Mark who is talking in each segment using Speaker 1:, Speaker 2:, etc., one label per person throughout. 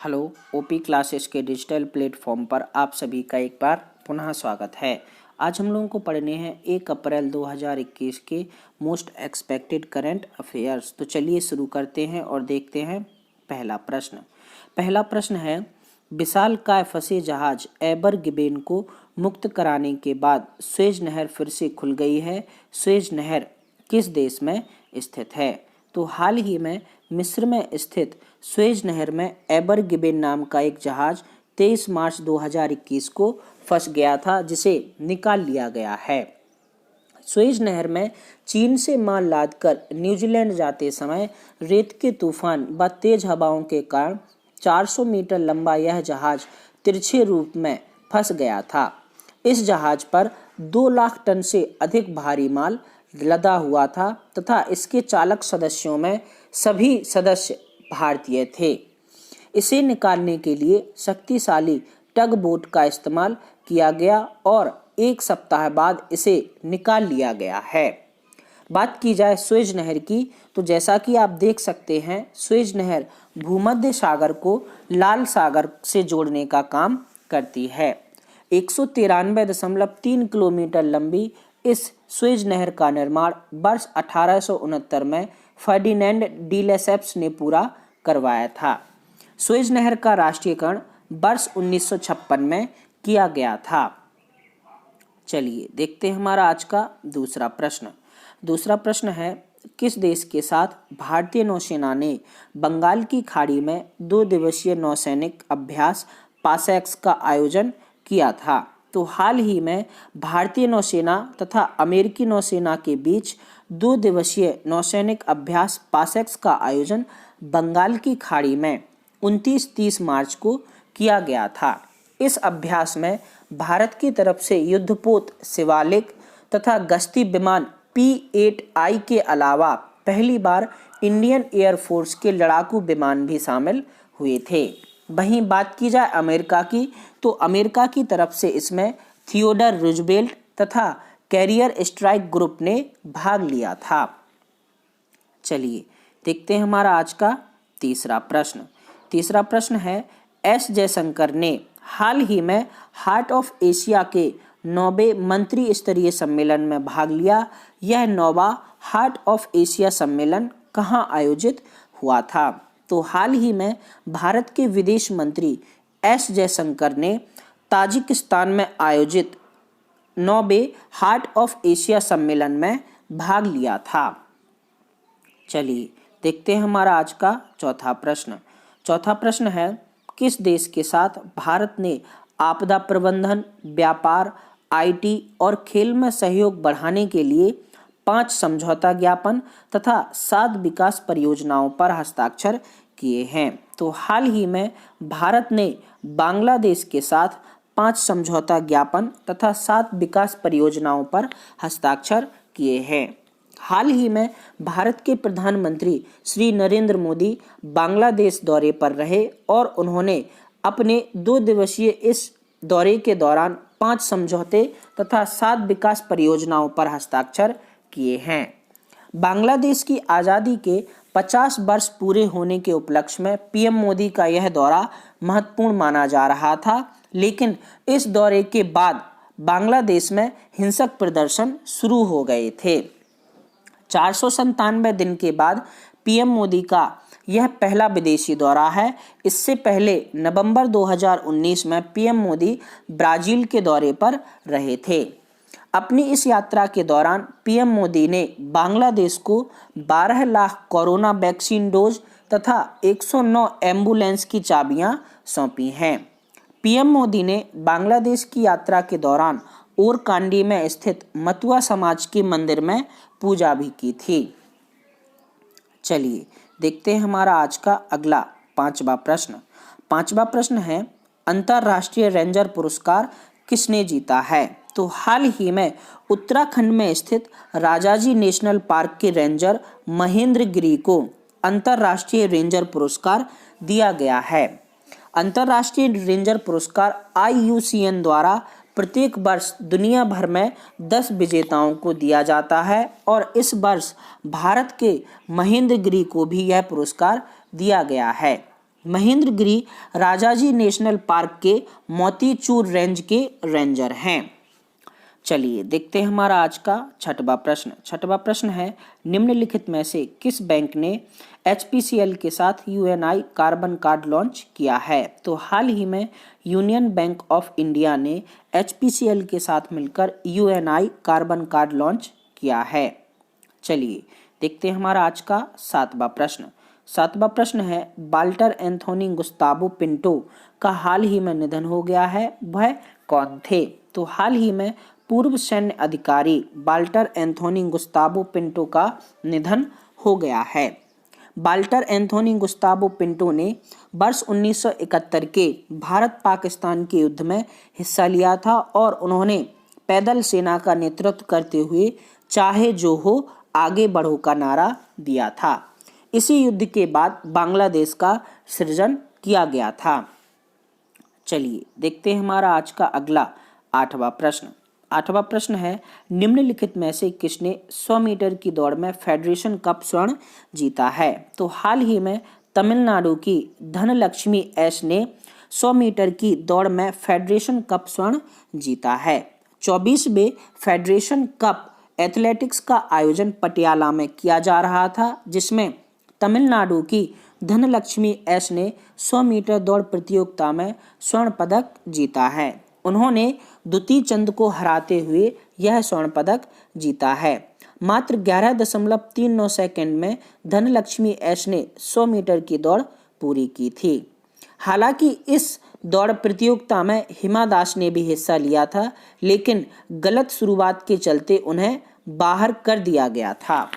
Speaker 1: Hello OP classes के digital platform पर आप सभी का एक बार पुनः स्वागत है। आज हम लोगों को पढ़ने हैं 1 अप्रैल 2021 के मोस्ट एक्सपेक्टेड करंट अफेयर्स। तो चलिए शुरू करते हैं और देखते हैं पहला प्रश्न है, विशालकाय फंसे जहाज एबर गिबेन को मुक्त कराने के बाद सुएज नहर फिर से खुल गई है। सुएज नहर किस देश में स्थित है? तो हाल ही में मिस्र में स्थित सुएज नहर में एबर गिबेन नाम का एक जहाज 23 मार्च 2021 को फंस गया था, जिसे निकाल लिया गया है। सुएज नहर में चीन से माल लादकर न्यूजीलैंड जाते समय रेत के तूफान व तेज हवाओं के कारण 400 मीटर लंबा यह जहाज तिरछे रूप में फंस गया था। इस जहाज पर 2 लाख टन से अधिक भारी माल लदा हुआ था तथा इसके चालक सदस्यों में सभी सदस्य भारतीय थे। इसे निकालने के लिए शक्तिशाली टग बोट का इस्तेमाल किया गया और 1 सप्ताह बाद इसे निकाल लिया गया है। बात की जाए सुएज नहर की, तो जैसा कि आप देख सकते हैं, सुएज नहर भूमध्य सागर को लाल सागर से जोड़ने का काम करती है। 193.3 किलोमीटर लंबी इस सुएज नहर का निर्माण वर्ष 1869 में फर्डिनेंड डी लेसेप्स ने पूरा करवाया था। सुएज नहर का राष्ट्रीयकरण वर्ष 1956 में किया गया था। चलिए देखते हैं हमारा आज का दूसरा प्रश्न है, किस देश के साथ भारतीय नौसेना ने बंगाल की खाड़ी में 2 दिवसीय नौसैनिक अभ्यास पासैक्स का आयोजन किया था? तो हाल ही में भारतीय नौसेना तथा अमेरिकी नौसेना के बीच 2 दिवसीय नौसैनिक अभ्यास पासैक्स का आयोजन बंगाल की खाड़ी में 29-30 मार्च को किया गया था। इस अभ्यास में भारत की तरफ से युद्धपोत शिवालिक तथा गश्ती विमान P-8I के अलावा पहली बार इंडियन एयरफोर्स के लड़ाकू विमान भी शामिल हुए थे। वहीं बात की जाए अमेरिका की, तो अमेरिका की तरफ से इसमें थियोडर रूजवेल्ट तथा कैरियर स्ट्राइक ग्रुप ने भाग लिया था। चलिए देखते हैं हमारा आज का तीसरा प्रश्न है, एस जयशंकर ने हाल ही में हार्ट ऑफ एशिया के 9वें मंत्री स्तरीय सम्मेलन में भाग लिया। यह 9वां हार्ट ऑफ एशिया सम्मेलन कहाँ आयोजित हुआ था? तो हाल ही में भारत के विदेश मंत्री एस जयशंकर ने ताजिकिस्तान में आयोजित 9वें हार्ट ऑफ एशिया सम्मेलन में भाग लिया था। चलिए देखते हैं हमारा आज का चौथा प्रश्न है, किस देश के साथ भारत ने आपदा प्रबंधन, व्यापार, IT और खेल में सहयोग बढ़ाने के लिए 5 समझौता ज्ञापन तथा 7 विकास परियोजनाओं पर हस्ताक्षर किए हैं? तो हाल ही में भारत ने बांग्लादेश के साथ 5 समझौता ज्ञापन तथा 7 विकास परियोजनाओं पर हस्ताक्षर किए हैं। हाल ही में भारत के प्रधानमंत्री श्री नरेंद्र मोदी बांग्लादेश दौरे पर रहे और उन्होंने अपने 2 दिवसीय इस दौरे के दौरान 5 समझौते तथा 7 विकास परियोजनाओं पर हस्ताक्षर किए हैं। बांग्लादेश की आज़ादी के 50 वर्ष पूरे होने के उपलक्ष्य में पीएम मोदी का यह दौरा महत्वपूर्ण माना जा रहा था, लेकिन इस दौरे के बाद बांग्लादेश में हिंसक प्रदर्शन शुरू हो गए थे। 497 दिन के बाद पीएम मोदी का यह पहला विदेशी दौरा है। इससे पहले नवंबर 2019 में पीएम मोदी ब्राजील के दौरे पर रहे थे। अपनी इस यात्रा के दौरान पीएम मोदी ने बांग्लादेश को 12 लाख कोरोना वैक्सीन डोज तथा 109 एम्बुलेंस की चाबियां सौंपी हैं। पीएम मोदी ने बांग्लादेश की यात्रा के दौरान ओरकांडी में स्थित मतुआ समाज के मंदिर में पूजा भी की थी। चलिए देखते हैं हमारा आज का अगला पांचवा प्रश्न है, अंतर्राष्ट्रीय रेंजर पुरस्कार किसने जीता है? तो हाल ही में उत्तराखंड में स्थित राजाजी नेशनल पार्क के रेंजर महेंद्र गिरी को अंतर्राष्ट्रीय रेंजर पुरस्कार दिया गया है। अंतर्राष्ट्रीय रेंजर पुरस्कार IUCN द्वारा प्रत्येक वर्ष दुनिया भर में 10 विजेताओं को दिया जाता है और इस वर्ष भारत के महेंद्र गिरी को भी यह पुरस्कार दिया गया है। महेंद्रगिरी राजाजी नेशनल पार्क के मोतीचूर रेंज के रेंजर हैं। चलिए देखते हैं हमारा आज का छठवां प्रश्न। छठवां प्रश्न है, निम्नलिखित में से किस बैंक ने HPCL के साथ UNI कार्बन कार्ड लॉन्च किया है? तो हाल ही में यूनियन बैंक ऑफ इंडिया ने HPCL के साथ मिलकर UNI कार्बन कार्ड लॉन्च किया है। चलिए देखते हैं हमारा आज का सातवां प्रश्न। सातवां प्रश्न है, वाल्टर एंथोनी गुस्तावो पिंटो का हाल ही में निधन हो गया है, वह कौन थे? तो हाल ही में पूर्व सैन्य अधिकारी वाल्टर एंथोनी गुस्तावो पिंटो का निधन हो गया है। वाल्टर एंथोनी गुस्तावो पिंटो ने वर्ष 1971 के भारत पाकिस्तान के युद्ध में हिस्सा लिया था और उन्होंने पैदल सेना का नेतृत्व करते हुए चाहे जो हो आगे बढ़ो का नारा दिया था। इसी युद्ध के बाद बांग्लादेश का सृजन किया गया था। चलिए देखते हैं हमारा आज का अगला आठवां प्रश्न। आठवां प्रश्न है, निम्नलिखित में से किसने 100 मीटर की दौड़ में फेडरेशन कप स्वर्ण जीता है? तो हाल ही में तमिलनाडु की धनलक्ष्मी एस ने 100 मीटर की दौड़ में फेडरेशन कप स्वर्ण जीता है। 24वें फेडरेशन कप एथलेटिक्स का आयोजन पटियाला में किया जा रहा था, जिसमें तमिलनाडु की धनलक्ष्मी एस ने 100 मीटर दौड़ प्रतियोगिता में स्वर्ण पदक जीता है। उन्होंने द्युति चंद को हराते हुए यह स्वर्ण पदक जीता है। मात्र 11.39 सेकंड में धनलक्ष्मी एस ने 100 मीटर की दौड़ पूरी की थी। हालांकि इस दौड़ प्रतियोगिता में हिमा दास ने भी हिस्सा लिया था, लेकिन गलत शुरुआत के चलते उन्हें बाहर कर दिया गया था।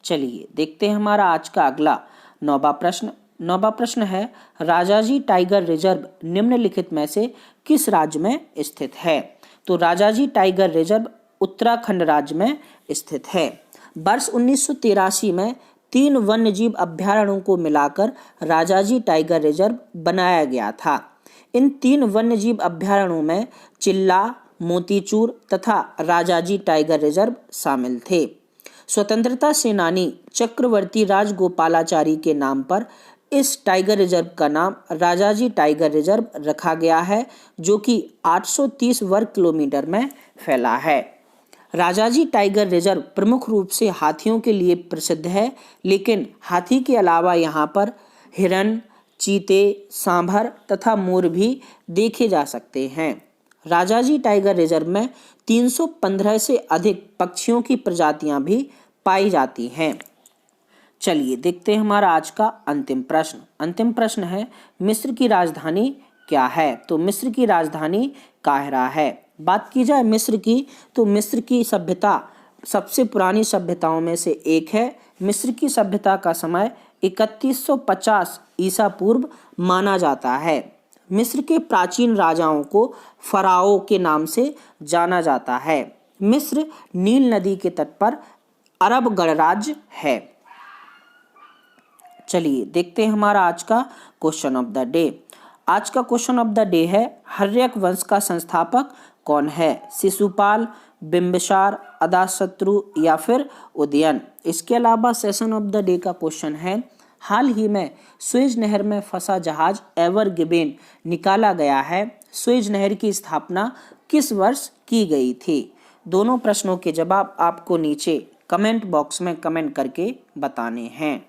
Speaker 1: चलिए देखते हैं हमारा आज का अगला नौवां प्रश्न। नौवां प्रश्न है, राजाजी टाइगर रिजर्व निम्नलिखित में से किस राज्य में स्थित है? तो राजाजी टाइगर रिजर्व उत्तराखंड राज्य में स्थित है। वर्ष 1983 में 3 वन्यजीव अभ्यारण्यों को मिलाकर राजाजी टाइगर रिजर्व बनाया गया था। इन 3 वन्यजीव अभ्यारण्यों में चिल्ला, मोतीचूर तथा राजाजी टाइगर रिजर्व शामिल थे। स्वतंत्रता सेनानी चक्रवर्ती राजगोपालाचारी के नाम पर इस टाइगर रिजर्व का नाम राजाजी टाइगर रिजर्व रखा गया है, जो कि 830 वर्ग किलोमीटर में फैला है। राजाजी टाइगर रिजर्व प्रमुख रूप से हाथियों के लिए प्रसिद्ध है, लेकिन हाथी के अलावा यहाँ पर हिरन, चीते, सांभर तथा मोर भी देखे जा सकते हैं। राजाजी टाइगर रिजर्व में 315 से अधिक पक्षियों की प्रजातियां भी पाई जाती हैं। चलिए देखते हैं हमारा आज का अंतिम प्रश्न। अंतिम प्रश्न है, मिस्र की राजधानी क्या है? तो मिस्र की राजधानी काहिरा है। बात की जाए मिस्र की, तो मिस्र की सभ्यता सबसे पुरानी सभ्यताओं में से एक है। मिस्र की सभ्यता का समय 3150 ईसा पूर्व माना जाता है। मिस्र के प्राचीन राजाओं को फराओ के नाम से जाना जाता है। मिस्र नील नदी के तट पर अरब गणराज्य है। चलिए देखते हैं हमारा आज का क्वेश्चन ऑफ द डे। आज का क्वेश्चन ऑफ द डे है, हर्यक वंश का संस्थापक कौन है? शिशुपाल, बिंबिसार, अजातशत्रु या फिर उदयन? इसके अलावा सेशन ऑफ द डे का क्वेश्चन है, हाल ही में सुएज नहर में फंसा जहाज एवर गिवेन निकाला गया है। सुएज नहर की स्थापना किस वर्ष की गई थी? दोनों प्रश्नों के जवाब आपको नीचे कमेंट बॉक्स में कमेंट करके बताने हैं।